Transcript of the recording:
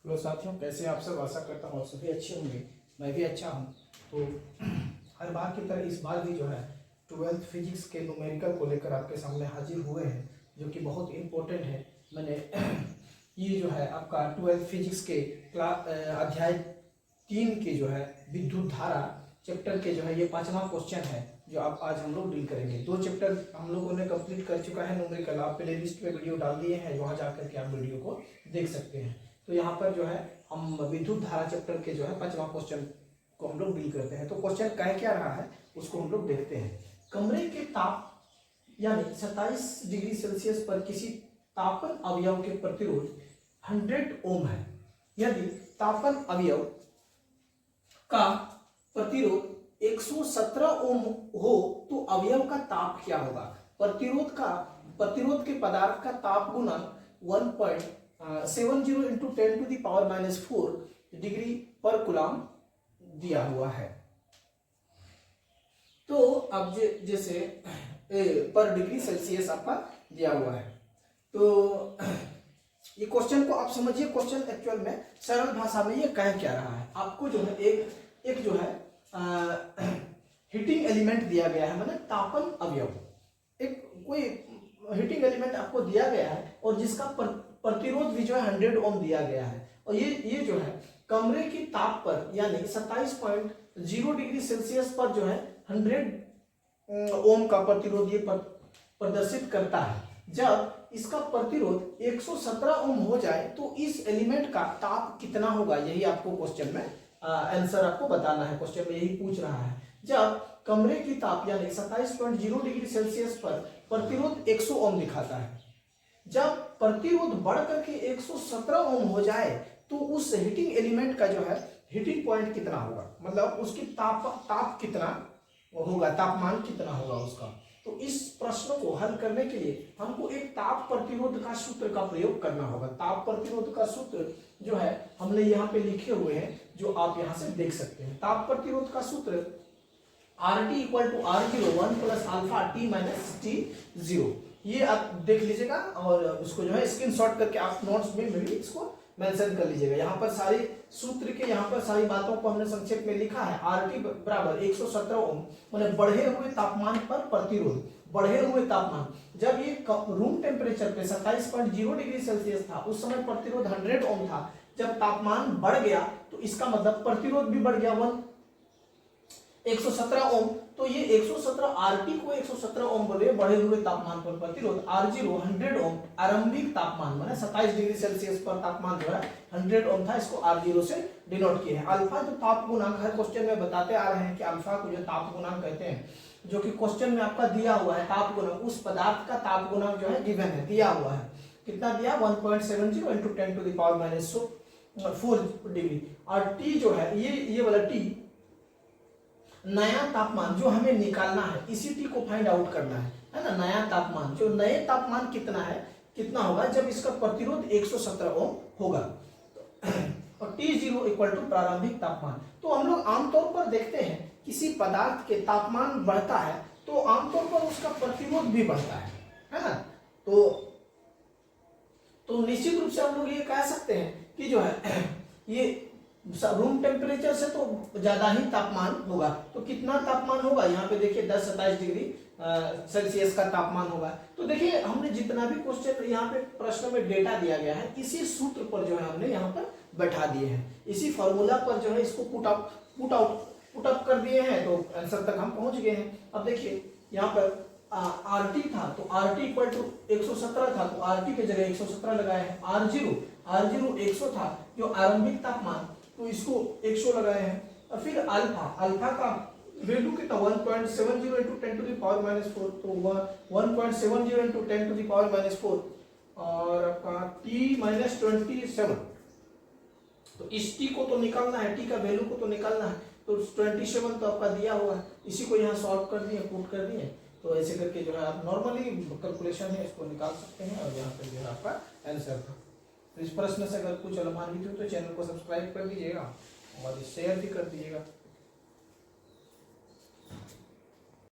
Hello साथियों, कैसे आप सब? आशा करता हूँ आप सभी अच्छे होंगे। मैं भी अच्छा हूँ। तो हर बार की तरह इस बार भी जो है 12th फिजिक्स के न्यूमेरिकल को लेकर आपके सामने हाजिर हुए हैं, जो कि बहुत इम्पोर्टेंट है। मैंने ये जो है आपका 12th फिजिक्स के अध्याय 3 के जो है विद्युत धारा चैप्टर के जो है ये 5वां क्वेश्चन है, जो आप आज हम लोग डील करेंगे। 2 चैप्टर हम लोगों ने कंप्लीट कर चुका है न्यूमेरिकल। आप प्ले लिस्ट पे वीडियो डाल दिए हैं, वहाँ जाकर के आप वीडियो को देख सकते हैं। तो यहाँ पर जो है हम विद्युत धारा चैप्टर के जो है 5वां क्वेश्चन को हम लोग डील करते हैं। तो क्वेश्चन कह क्या रहा है उसको हम लोग देखते हैं। कमरे के ताप यानी 27 डिग्री सेल्सियस पर किसी तापन अवयव के प्रतिरोध 100 ओम है। यदि तापन अवयव का प्रतिरोध 117 ओम हो तो अवयव का ताप क्या होगा? प्रतिरोध के पदार्थ का ताप गुना 1.70 into 10 to the power -4 degree पर कूलम दिया हुआ है। तो अब जैसे पर डिग्री सेल्सियस आपका दिया हुआ है। तो ये क्वेश्चन को आप समझिए। क्वेश्चन एक्चुअल में सरल भाषा में ये कह क्या रहा है, आपको जो है एक जो है हीटिंग एलिमेंट दिया गया है, माने तापन अवयव। एक कोई हीटिंग एलिमेंट आपको दिया गया है और जिसका प्रतिरोध भी जो है 100 ओम दिया गया है। और ये जो है कमरे की ताप पर यानी 27.0 डिग्री सेल्सियस पर जो है 100 ओम का प्रतिरोध ये प्रदर्शित करता है। जब इसका प्रतिरोध 117 ओम हो जाए तो इस एलिमेंट का ताप कितना होगा, यही आपको क्वेश्चन में आंसर आपको बताना है। क्वेश्चन में यही पूछ रहा है। जब कमरे की ताप यानी 27.0 डिग्री सेल्सियस पर प्रतिरोध 100 ओम दिखाता है, जब प्रतिरोध बढ़ करके 117 ओम हो जाए तो उस हीटिंग एलिमेंट का जो है हीटिंग पॉइंट कितना होगा, मतलब उसकी ताप कितना होगा, तापमान कितना होगा उसका। तो इस प्रश्न को हल करने के लिए हमको एक ताप प्रतिरोध का सूत्र का प्रयोग करना होगा। ताप प्रतिरोध का सूत्र जो है हमने यहाँ पे लिखे हुए हैं, जो आप यहाँ से देख सकते हैं। ताप प्रतिरोध का सूत्र RT equal to R0 1 plus alpha T minus T0। ये आप देख लीजिएगा और उसको जो है स्क्रीनशॉट करके आप नोट्स में भी इसको मेंशन कर लीजिएगा। यहाँ पर सारी सूत्र के यहाँ पर सारी बातों को हमने संक्षेप में लिखा है। RT बराबर 117 ओम, माने बढ़े हुए तापमान पर प्रतिरोध। बढ़े हुए तापमान जब ये रूम टेम्परेचर पे 27.0 डिग्री सेल्सियस था, उस समय प्रतिरोध 100 ओम था। जब तापमान बढ़ गया तो इसका मतलब प्रतिरोध भी बढ़ गया 117 ओम। तो ये 117 RT को 117 ओम बोले बढ़े हुए तापमान पर प्रतिरोध, R0 100 ओम आरंभिक तापमान माने 27 डिग्री सेल्सियस पर तापमान जो है 100 ओम था, इसको R0 से डिनोट किए हैं। अल्फा जो ताप गुणांक है, क्वेश्चन में बताते आ रहे हैं कि अल्फा को जो ताप गुणांक कहते हैं, जो कि क्वेश्चन में आपका दिया हुआ है। ताप गुणांक उस पदार्थ का ताप गुणांक जो है गिवन है, दिया हुआ है। कितना दिया? 1.70 into 10 to the power -4 degree. और T जो है ये वाला T नया तापमान जो हमें निकालना है, इसी T को फाइंड आउट करना है ना। नया तापमान, जो नए तापमान कितना है, कितना होगा जब इसका प्रतिरोध 117 ओम होगा। और T0 इक्वल टू प्रारंभिक तापमान। तो हम लोग आमतौर पर देखते हैं किसी पदार्थ के तापमान बढ़ता है तो आमतौर पर उसका प्रतिरोध भी बढ़ता है ना। तो निश्चित रूप से हम लोग ये कह सकते हैं कि जो है ये रूम टेम्परेचर से तो ज्यादा ही तापमान होगा। तो कितना तापमान होगा, यहाँ पे देखिए 10-27 डिग्री सेल्सियस का तापमान होगा। तो देखिए हमने जितना भी क्वेश्चन यहाँ पे प्रश्न में डेटा दिया गया है, इसी सूत्र पर जो है हमने यहाँ पर बैठा दिए हैं, इसी फॉर्मूला पर जो है इसको पुट अप कर दिए हैं, तो आंसर तक हम पहुंच गए हैं। अब देखिए यहाँ पर RT था तो RT इक्वल टू 117 था, तो RT के जगह 117 लगाए हैं। R0 100 था जो आरंभिक तापमान, तो इसको 100 लगाए हैं। और फिर अल्फा का वैल्यू कितना 1.70 इंटू 10 टू द पावर -4, तो 1.70 इंटू 10 टू द पावर -4 और आपका T-27। तो इस T को तो निकालना है, T का वैल्यू को तो निकालना है, तो 27 तो आपका दिया हुआ है, इसी को यहाँ सॉल्व कर दिए, पुट कर दिए। तो ऐसे करके जो है आप नॉर्मली कैलकुलेशन है इसको निकाल सकते हैं और यहाँ पे जो है आपका आंसर था। तो इस प्रश्न से अगर कुछ अनुमानित हो तो चैनल को सब्सक्राइब कर दीजिएगा और शेयर भी कर दीजिएगा।